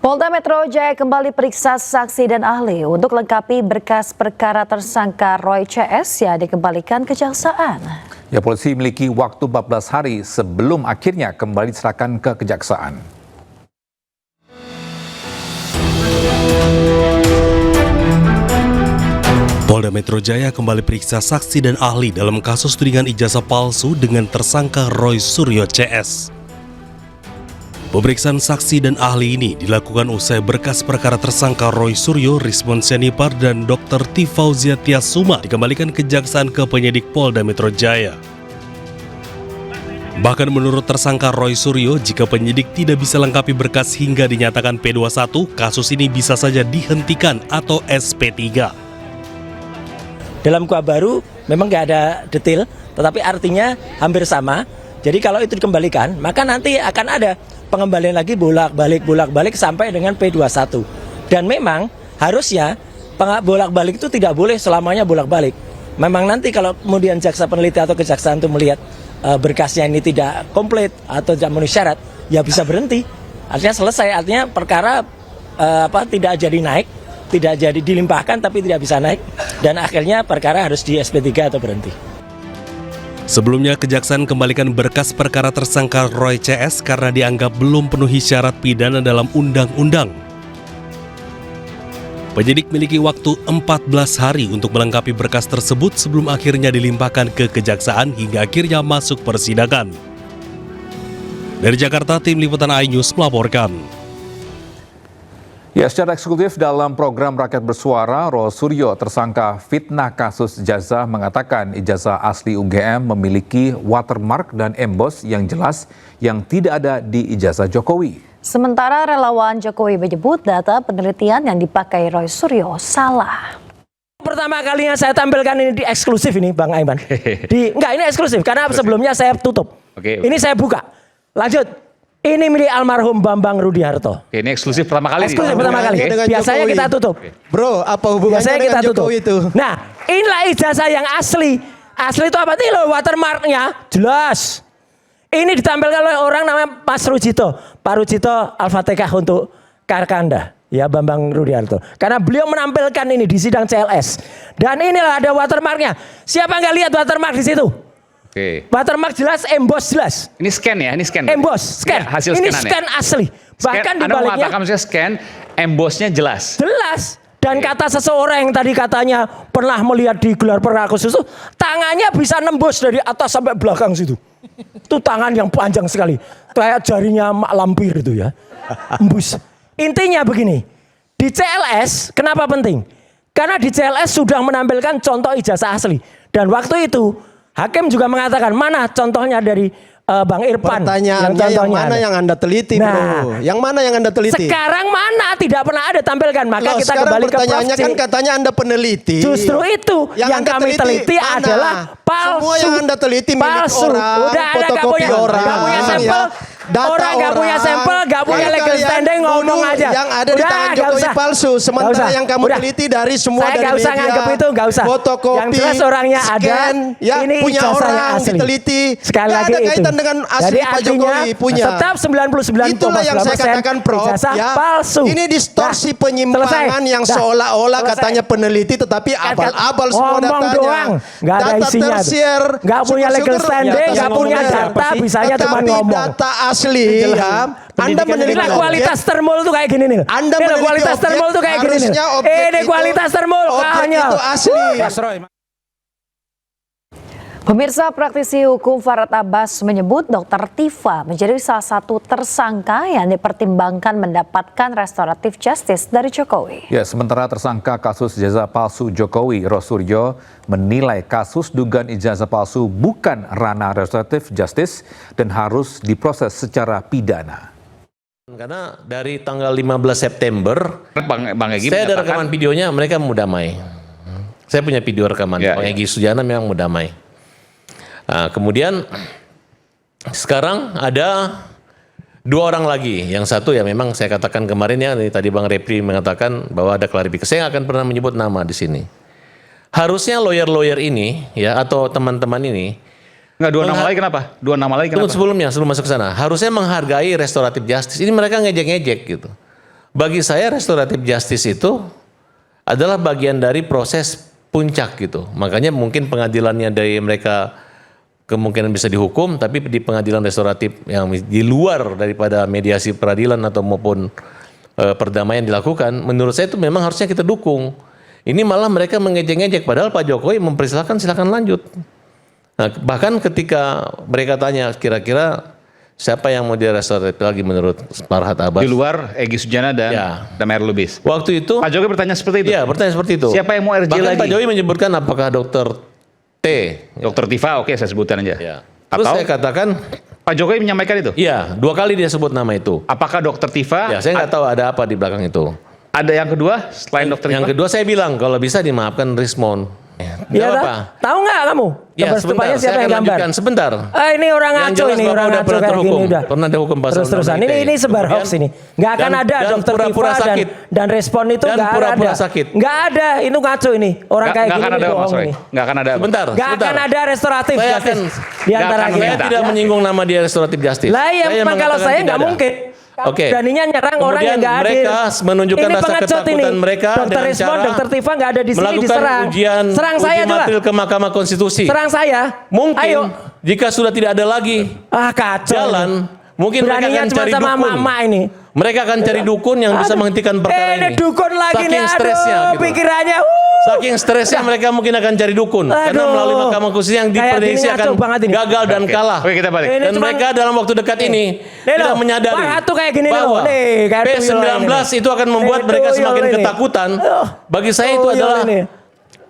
Polda Metro Jaya kembali periksa saksi dan ahli untuk lengkapi berkas perkara tersangka Roy CS yang dikembalikan kejaksaan. Ya, polisi memiliki waktu 14 hari sebelum akhirnya kembali diserahkan ke kejaksaan. Polda Metro Jaya kembali periksa saksi dan ahli dalam kasus tudingan ijazah palsu dengan tersangka Roy Suryo CS. Pemeriksaan saksi dan ahli ini dilakukan usai berkas perkara tersangka Roy Suryo, Rismon Sianipar, dan Dr. T. Fauzia Tiasuma dikembalikan kejaksaan ke penyidik Polda Metro Jaya. Bahkan menurut tersangka Roy Suryo, jika penyidik tidak bisa lengkapi berkas hingga dinyatakan P21, kasus ini bisa saja dihentikan atau SP3. Dalam KUA baru memang nggak ada detail, tetapi artinya hampir sama. Jadi kalau itu dikembalikan, maka nanti akan ada pengembalian lagi bolak-balik sampai dengan P21. Dan memang harusnya bolak-balik itu tidak boleh selamanya bolak-balik. Memang nanti kalau kemudian jaksa peneliti atau kejaksaan itu melihat berkasnya ini tidak komplit atau tidak memenuhi syarat, ya bisa berhenti. Artinya selesai, artinya perkara tidak jadi naik, tidak jadi dilimpahkan tapi tidak bisa naik, dan akhirnya perkara harus di SP3 atau berhenti. Sebelumnya, kejaksaan kembalikan berkas perkara tersangka Roy CS karena dianggap belum penuhi syarat pidana dalam undang-undang. Penyidik memiliki waktu 14 hari untuk melengkapi berkas tersebut sebelum akhirnya dilimpahkan ke kejaksaan hingga akhirnya masuk persidangan. Dari Jakarta, Tim Liputan iNews melaporkan. Ya, secara eksekutif dalam program Rakyat Bersuara, Roy Suryo tersangka fitnah kasus ijazah mengatakan ijazah asli UGM memiliki watermark dan emboss yang jelas yang tidak ada di ijazah Jokowi. Sementara relawan Jokowi menyebut data penelitian yang dipakai Roy Suryo salah. Pertama kalinya saya tampilkan ini di eksklusif ini Bang Aiman. Enggak, ini eksklusif karena sebelumnya saya tutup. Ini saya buka. Lanjut. Ini milik almarhum Bambang Rudiharto. Oke, ini eksklusif pertama kali. Eksklusif pertama kali. Biasanya kita tutup. Bro, apa hubungannya dengan Jokowi itu? Nah, inilah ijazah yang asli. Asli itu apa? Ini loh watermarknya. Jelas. Ini ditampilkan oleh orang namanya Mas Rujito. Pak Rujito Al-Fatihah untuk Karkanda. Ya, Bambang Rudiharto. Karena beliau menampilkan ini di sidang CLS. Dan inilah ada watermarknya. Siapa nggak lihat watermark di situ? Oke. Watermark jelas, emboss jelas. Ini scan ya, ini scan. Emboss, scan. Ini hasil ini scanan scan ya? asli. Bahkan Anda dibaliknya mengatakan maksudnya scan, embossnya jelas. jelas. Dan kata seseorang yang tadi katanya pernah melihat di gelar perkara khusus itu, tangannya bisa nembus dari atas sampai belakang situ. Itu tangan yang panjang sekali. Kayak jarinya mak lampir itu ya. Embus. Intinya begini, di CLS kenapa penting? Karena di CLS sudah menampilkan contoh ijazah asli. Dan waktu itu hakim juga mengatakan mana contohnya dari Bang Irfan. Pertanyaannya yang mana yang Anda teliti, bro? Yang mana yang Anda teliti? Sekarang mana tidak pernah ada tampilkan. Maka kita kembali ke pertanyaannya kan katanya Anda peneliti. Justru itu yang kami teliti adalah palsu. Semua yang Anda teliti milik orang, udah ada fotokopi orang. Gak punya sampel. Orang gak punya sampel, gak punya legal standing, ngomong aja. Yang ada di tangan Jokowi palsu. Sementara yang kamu teliti dari semua dari media. Saya gak usah nganggap itu, gak usah. Fotokopi, yang jelas orangnya ada. Ini punya orang diteliti. Sekali lagi ada kaitan itu. dengan asli Pak Jokowi punya. Tetap 99,9% Itulah yang saya katakan, Prof. Ya. Palsu. Ini distorsi penyimpangan yang seolah-olah katanya peneliti, tetapi abal-abal semua datanya. Doang. Gak ada isinya. Gak punya legal standing, gak punya data, bisanya cuma ngomong. Data asli ya. Anda meneliti kualitas termol tuh kayak gini nih. Anda meneliti kualitas termol tuh kayak gini nih. Ini kualitas termol kayaknya. Itu asli. Pemirsa, praktisi hukum Farhad Abbas menyebut Dr. Tifa menjadi salah satu tersangka yang dipertimbangkan mendapatkan restoratif justice dari Jokowi. Ya, sementara tersangka kasus ijazah palsu Jokowi, Roy Suryo, menilai kasus dugaan ijazah palsu bukan ranah restoratif justice dan harus diproses secara pidana. Karena dari tanggal 15 September, Bang Egy saya ada rekaman videonya, mereka mendamai. Saya punya video rekaman, Bang Egy Sujana memang mendamai. Nah, kemudian sekarang ada dua orang lagi. Yang satu ya memang saya katakan kemarin ya, tadi Bang Repri mengatakan bahwa ada klarifikasi. Saya nggak akan pernah menyebut nama di sini. Harusnya lawyer-lawyer ini ya atau teman-teman ini. Nggak, dua nama lagi kenapa? Dua nama lagi kenapa? Sebelum masuk ke sana, harusnya menghargai restoratif justice. Ini mereka ngejek-ngejek gitu. bagi saya restoratif justice itu adalah bagian dari proses puncak gitu. Makanya mungkin pengadilannya dari mereka kemungkinan bisa dihukum, tapi di pengadilan restoratif yang di luar daripada mediasi peradilan atau maupun perdamaian dilakukan, menurut saya itu memang harusnya kita dukung. Ini malah mereka mengejek-ngejek, padahal Pak Jokowi mempersilahkan silakan lanjut. Nah, bahkan ketika mereka tanya kira-kira siapa yang mau direstoratif lagi menurut Farhad Abbas? Di luar Egy Sujana dan Ya. Damar Lubis. Waktu itu Pak Jokowi bertanya seperti itu. Iya, bertanya seperti itu. Siapa yang mau RJ Bahkan lagi? Pak Jokowi menyebutkan apakah Dokter T. Dokter Tifa, oke saya sebutkan aja. Ya. Terus Atau saya katakan, Pak Jokowi menyampaikan itu. iya, 2 kali dia sebut nama itu. Apakah Dokter Tifa? Ya, saya nggak tahu ada apa di belakang itu. Ada yang kedua selain Dokter Tifa? Yang kedua saya bilang kalau bisa dimaafkan Rismond. Iya, Nggak apa? tahu nggak kamu? Ya, Gambar sebentar, stupanya saya siapa akan yang gambar? lanjutkan sebentar. Ini orang Yang ngaco jelas ini, Bapak orang udah ngaco pernah kayak terhukum. gini udah. Pernah dihukum pasal Terus-terusan. 6 ITE. Ini sebar Kemudian- hoax ini. Nggak akan dan- ada dan Dokter pura-pura Tifa sakit. dan respon itu Dan nggak pura-pura ada. sakit. Nggak ada, itu ngaco ini. Orang kayak Nggak gini akan ada bohong Mas Roy. ini. Nggak akan ada. Sebentar, Nggak sebentar. akan ada restoratif Saya justice akan- di antara nggak akan kita. Saya tidak menyinggung nama dia restoratif justice. Lah ya, Saya kalau mengatakan saya tidak nggak ada. mungkin. Oke. Beraninya nyerang orang Kemudian yang nggak hadir. mereka menunjukkan Ini rasa pengecut ketakutan ini. mereka Dokter dengan Rismond, cara Dokter Tifa nggak ada di sini melakukan diserang. ujian Serang saya uji coba. material ke Mahkamah Konstitusi. Serang saya. Mungkin Ayo. jika sudah tidak ada lagi Kacau. jalan, mungkin mereka Beraninya akan cuma cari sama dukun. mama ini. Mereka akan cari dukun yang bisa menghentikan perkara Ini ini. dukun lagi Saking nih, aduh stresnya gitu. pikirannya. Saking stresnya mereka mungkin akan cari dukun. Karena Aduh. melalui Mahkamah Konstitusi yang Kayak diprediksi gini akan ngaco banget ini. gagal dan kalah. Oke, kita balik. Ini Dan cuman- mereka dalam waktu dekat ini Nih tidak loh, menyadari Farhad tuh kayak gini bahwa loh. Nih, kayak tuyul P19 ini. itu akan membuat Nih, mereka tuyul semakin ini. ketakutan. Bagi saya itu Tuyul adalah ini.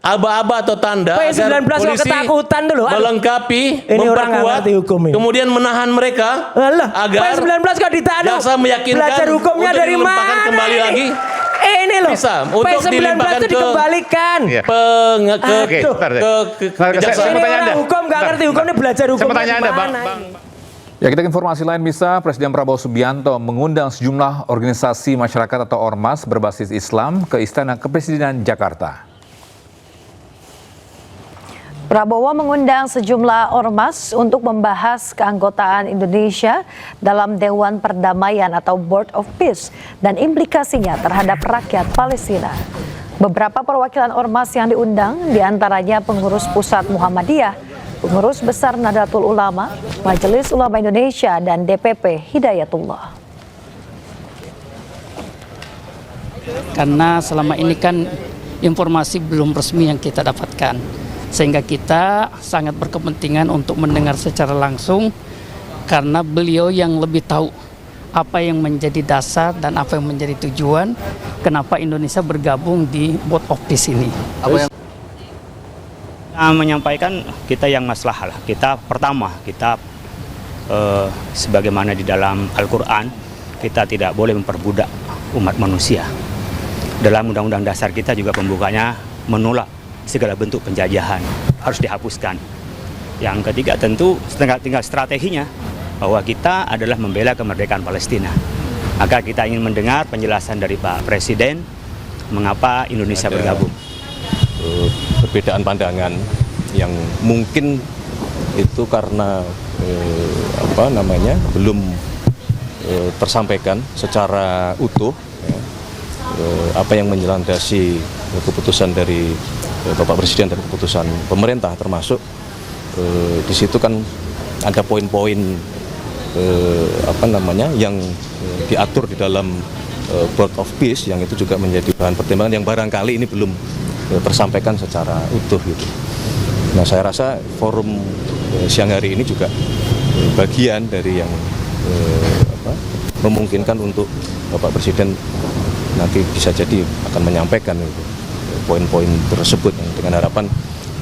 aba-aba atau tanda P19 agar kok polisi ketakutan dulu. Aduh. melengkapi, Ini orang nggak memperkuat, ngerti hukum ini. kemudian menahan mereka Alah, agar P19 kok ditahan? jaksa meyakinkan Belajar hukumnya untuk dari dilimpahkan mana kembali ini? lagi. Ini loh. Bisa, untuk P19 dilimpahkan itu ke- dikembalikan. Iya. Ke Aduh. Bentar, kejaksaan. Saya Ini mau tanya orang Anda. hukum nggak Bentar, ngerti hukum ini belajar hukum. Saya mau tanya Anda, Bang. Ya, kita ke informasi lain bisa Presiden Prabowo Subianto mengundang sejumlah organisasi masyarakat atau ormas berbasis Islam ke Istana Kepresidenan Jakarta. Prabowo mengundang sejumlah ormas untuk membahas keanggotaan Indonesia dalam Dewan Perdamaian atau Board of Peace dan implikasinya terhadap rakyat Palestina. Beberapa perwakilan ormas yang diundang diantaranya pengurus pusat Muhammadiyah, pengurus besar Nahdlatul Ulama, Majelis Ulama Indonesia, dan DPP Hidayatullah. Karena selama ini kan informasi belum resmi yang kita dapatkan. Sehingga kita sangat berkepentingan untuk mendengar secara langsung karena beliau yang lebih tahu apa yang menjadi dasar dan apa yang menjadi tujuan kenapa Indonesia bergabung di Board of Peace ini. Menyampaikan kita yang masalah lah. Kita pertama, kita sebagaimana di dalam Al-Quran, kita tidak boleh memperbudak umat manusia. Dalam Undang-Undang Dasar kita juga pembukanya menolak segala bentuk penjajahan, harus dihapuskan. Yang ketiga tentu tinggal strateginya, bahwa kita adalah membela kemerdekaan Palestina. Maka kita ingin mendengar penjelasan dari Pak Presiden mengapa Indonesia bergabung. Perbedaan pandangan yang mungkin itu karena belum tersampaikan secara utuh apa yang menyelandasi keputusan dari Bapak Presiden dan keputusan pemerintah, termasuk di situ kan ada poin-poin yang diatur di dalam Board of Peace yang itu juga menjadi bahan pertimbangan yang barangkali ini belum tersampaikan secara utuh gitu. Nah, saya rasa forum siang hari ini juga bagian dari yang memungkinkan untuk Bapak Presiden nanti bisa jadi akan menyampaikan gitu, poin-poin tersebut dengan harapan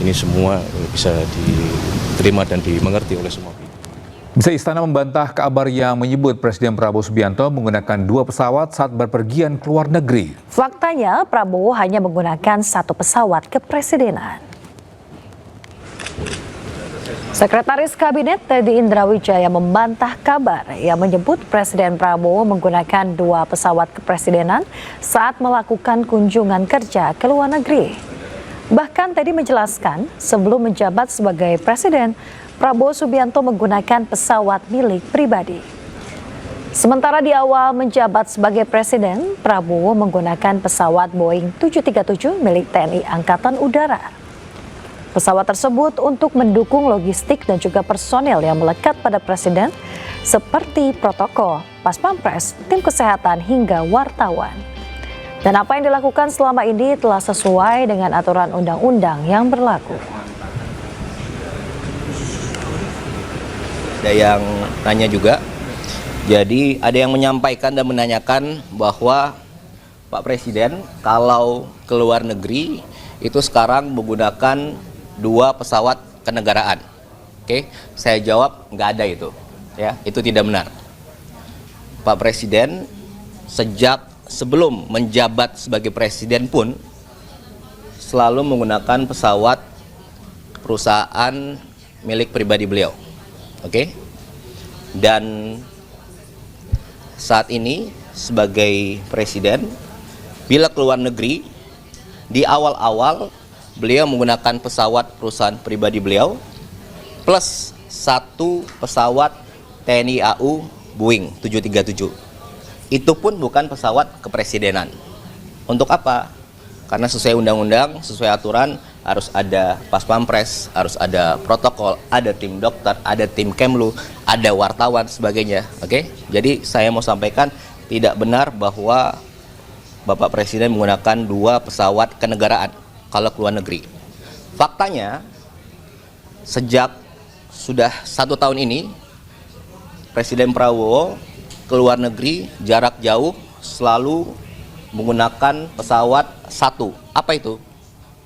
ini semua bisa diterima dan dimengerti oleh semua pihak. Bisa Istana membantah kabar yang menyebut Presiden Prabowo Subianto menggunakan 2 pesawat saat berpergian ke luar negeri. Faktanya, Prabowo hanya menggunakan 1 pesawat kepresidenan. Sekretaris Kabinet Teddy Indrawijaya membantah kabar yang menyebut Presiden Prabowo menggunakan 2 pesawat kepresidenan saat melakukan kunjungan kerja ke luar negeri. Bahkan Teddy menjelaskan sebelum menjabat sebagai presiden, Prabowo Subianto menggunakan pesawat milik pribadi. Sementara di awal menjabat sebagai presiden, Prabowo menggunakan pesawat Boeing 737 milik TNI Angkatan Udara. Pesawat tersebut untuk mendukung logistik dan juga personel yang melekat pada presiden seperti protokol, pas pampres, tim kesehatan hingga wartawan. Dan apa yang dilakukan selama ini telah sesuai dengan aturan undang-undang yang berlaku. Ada yang tanya juga. Jadi ada yang menyampaikan dan menanyakan bahwa Pak Presiden kalau ke luar negeri itu sekarang menggunakan 2 pesawat kenegaraan. Oke, saya jawab nggak ada itu. Ya, itu tidak benar. Pak Presiden sejak sebelum menjabat sebagai presiden pun selalu menggunakan pesawat perusahaan milik pribadi beliau. Oke? Dan saat ini sebagai presiden, bila keluar negeri, di awal-awal beliau menggunakan pesawat perusahaan pribadi beliau plus 1 pesawat TNI AU Boeing 737. Itu pun bukan pesawat kepresidenan. Untuk apa? Karena sesuai undang-undang, sesuai aturan, harus ada pas pampres, harus ada protokol, ada tim dokter, ada tim Kemlu, ada wartawan, sebagainya. Oke? Jadi saya mau sampaikan tidak benar bahwa Bapak Presiden menggunakan 2 pesawat kenegaraan kalau keluar negeri. Faktanya, sejak sudah 1 tahun ini, Presiden Prabowo ke luar negeri jarak jauh selalu menggunakan pesawat 1. Apa itu?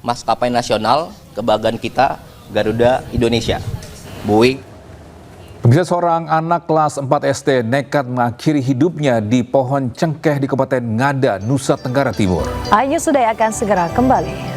Maskapai nasional kebanggaan kita, Garuda Indonesia, Boeing. Pemirsa, seorang anak kelas 4 SD nekat mengakhiri hidupnya di pohon cengkeh di Kabupaten Ngada, Nusa Tenggara Timur. Ayu sudah akan segera kembali.